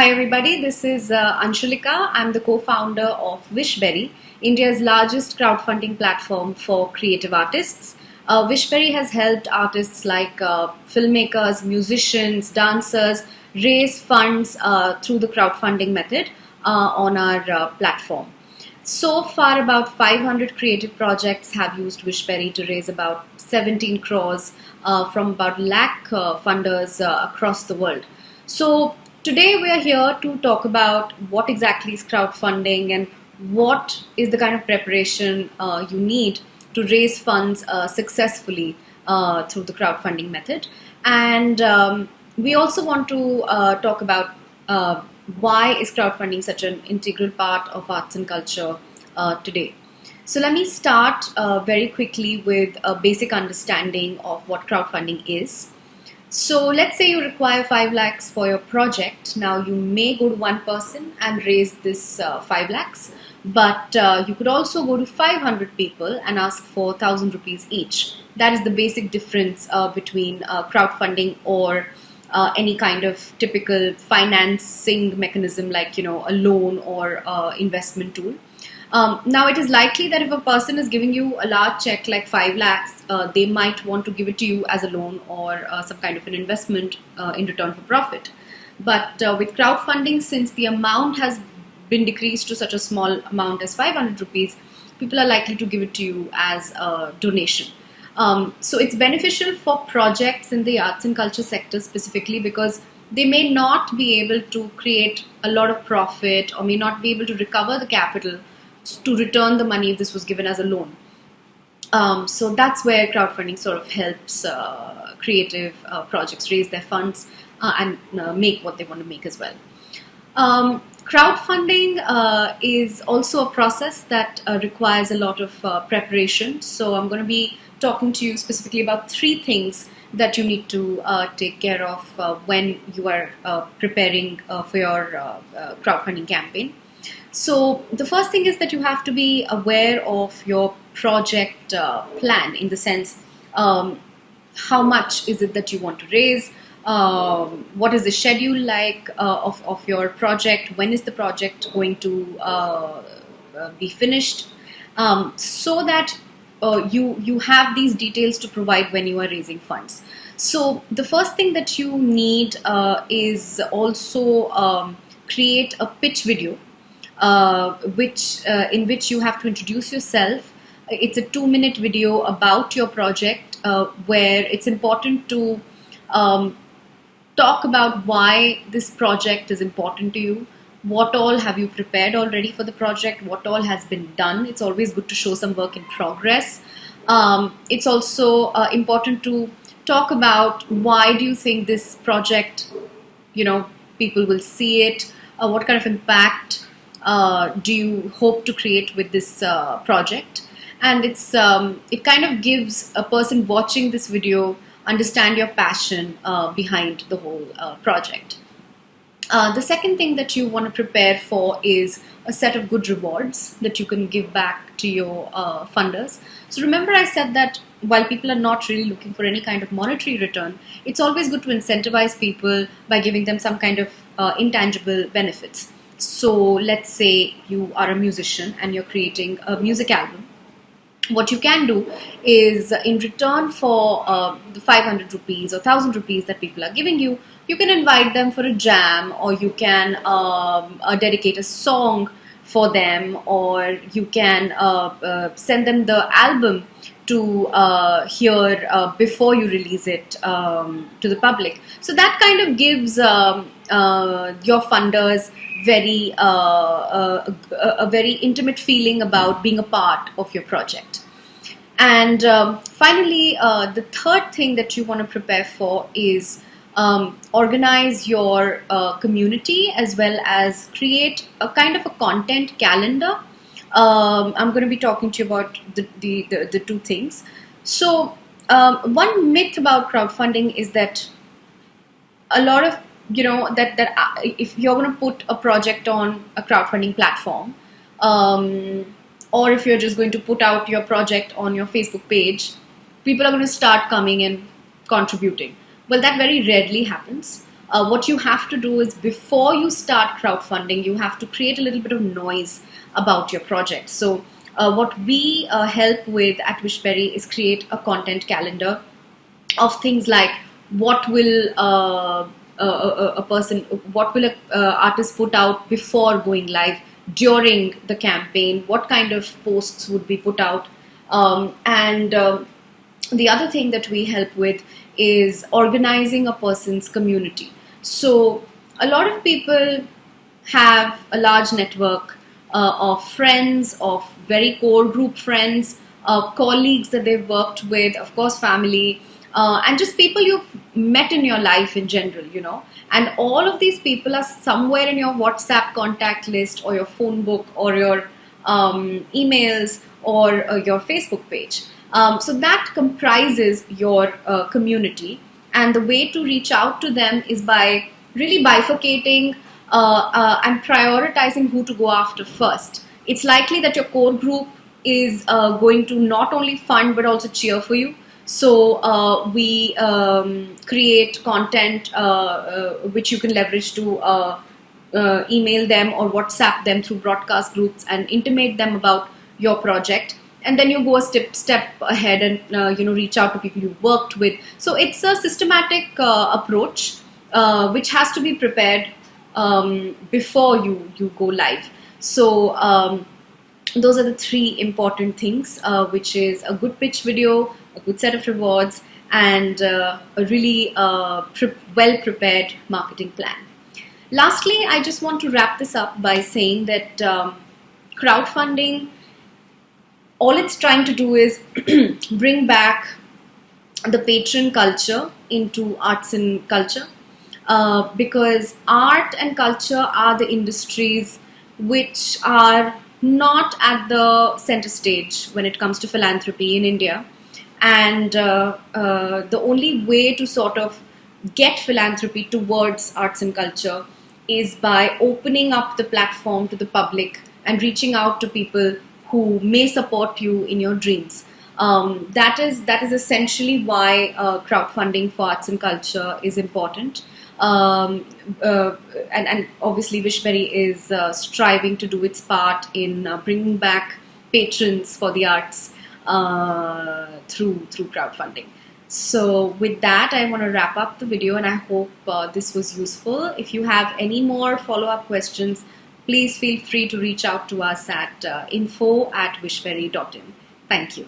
Hi everybody, this is Anshulika. I'm the co-founder of Wishberry, India's largest crowdfunding platform for creative artists. Wishberry has helped artists like filmmakers, musicians, dancers raise funds through the crowdfunding method on our platform. So far, about 500 creative projects have used Wishberry to raise about 17 crores from about lakh funders across the world. So today we are here to talk about what exactly is crowdfunding and what is the kind of preparation you need to raise funds successfully through the crowdfunding method. And we also want to talk about why is crowdfunding such an integral part of arts and culture today. So let me start very quickly with a basic understanding of what crowdfunding is. So let's say you require 5 lakhs for your project. Now you may go to one person and raise this 5 lakhs, but you could also go to 500 people and ask for 1,000 rupees each. That is the basic difference between crowdfunding or any kind of typical financing mechanism like a loan or investment tool. Now it is likely that if a person is giving you a large check like 5 lakhs, they might want to give it to you as a loan or some kind of an investment in return for profit. But with crowdfunding, since the amount has been decreased to such a small amount as 500 rupees, people are likely to give it to you as a donation. So it's beneficial for projects in the arts and culture sector specifically because they may not be able to create a lot of profit or may not be able to recover the capital to return the money if this was given as a loan. So that's where crowdfunding sort of helps creative projects raise their funds and make what they want to make as well. Crowdfunding is also a process that requires a lot of preparation. So I'm going to be talking to you specifically about 3 things that you need to take care of when you are preparing for your crowdfunding campaign. So the first thing is that you have to be aware of your project plan, in the sense how much is it that you want to raise, what is the schedule like of your project, when is the project going to be finished, so that you have these details to provide when you are raising funds. So the first thing that you need is also create a pitch video in which you have to introduce yourself. It's a 2-minute video about your project where it's important to talk about why this project is important to you, what all have you prepared already for the project, what all has been done. It's always good to show some work in progress. It's also important to talk about why do you think this project, people will see it, what kind of impact do you hope to create with this project. And it kind of gives a person watching this video understand your passion behind the whole project. The second thing that you want to prepare for is a set of good rewards that you can give back to your funders. So remember, I said that while people are not really looking for any kind of monetary return, it's always good to incentivize people by giving them some kind of intangible benefits. So let's say you are a musician and you're creating a music album. What you can do is, in return for the 500 rupees or 1,000 rupees that people are giving you, you can invite them for a jam, or you can dedicate a song for them, or you can send them the album to hear before you release it to the public. So that kind of gives your funders a very intimate feeling about being a part of your project. And finally, the third thing that you want to prepare for is organize your community as well as create a kind of a content calendar. I'm going to be talking to you about the 2 things. So one myth about crowdfunding is that a lot of that if you're going to put a project on a crowdfunding platform, or if you're just going to put out your project on your Facebook page, people are going to start coming and contributing. Well, that very rarely happens. what you have to do is, before you start crowdfunding, you have to create a little bit of noise about your project. So what we help with at Wishberry is create a content calendar of things like what will what will a artist put out before going live, during the campaign, what kind of posts would be put out, and the other thing that we help with is organizing a person's community. So a lot of people have a large network of friends, of very core group friends, colleagues that they've worked with, of course family, and just people you've met in your life in general, and all of these people are somewhere in your WhatsApp contact list, or your phone book, or your emails, or your Facebook page. So that comprises your community, and the way to reach out to them is by really bifurcating and prioritizing who to go after first. It's likely that your core group is going to not only fund but also cheer for you. So we create content which you can leverage to email them or WhatsApp them through broadcast groups and intimate them about your project. And then you go a step ahead and reach out to people you worked with. So it's a systematic approach which has to be prepared before you go live. So those are the three important things, which is a good pitch video, a good set of rewards, and a really well prepared marketing plan. Lastly, I just want to wrap this up by saying that crowdfunding, all it's trying to do is bring back the patron culture into arts and culture, because art and culture are the industries which are not at the center stage when it comes to philanthropy in India. And the only way to sort of get philanthropy towards arts and culture is by opening up the platform to the public and reaching out to people who may support you in your dreams. That is essentially why crowdfunding for arts and culture is important. And obviously Wishberry is striving to do its part in bringing back patrons for the arts through crowdfunding. So with that, I want to wrap up the video, and I hope this was useful. If you have any more follow-up questions, please feel free to reach out to us at info@wishberry.in. Thank you.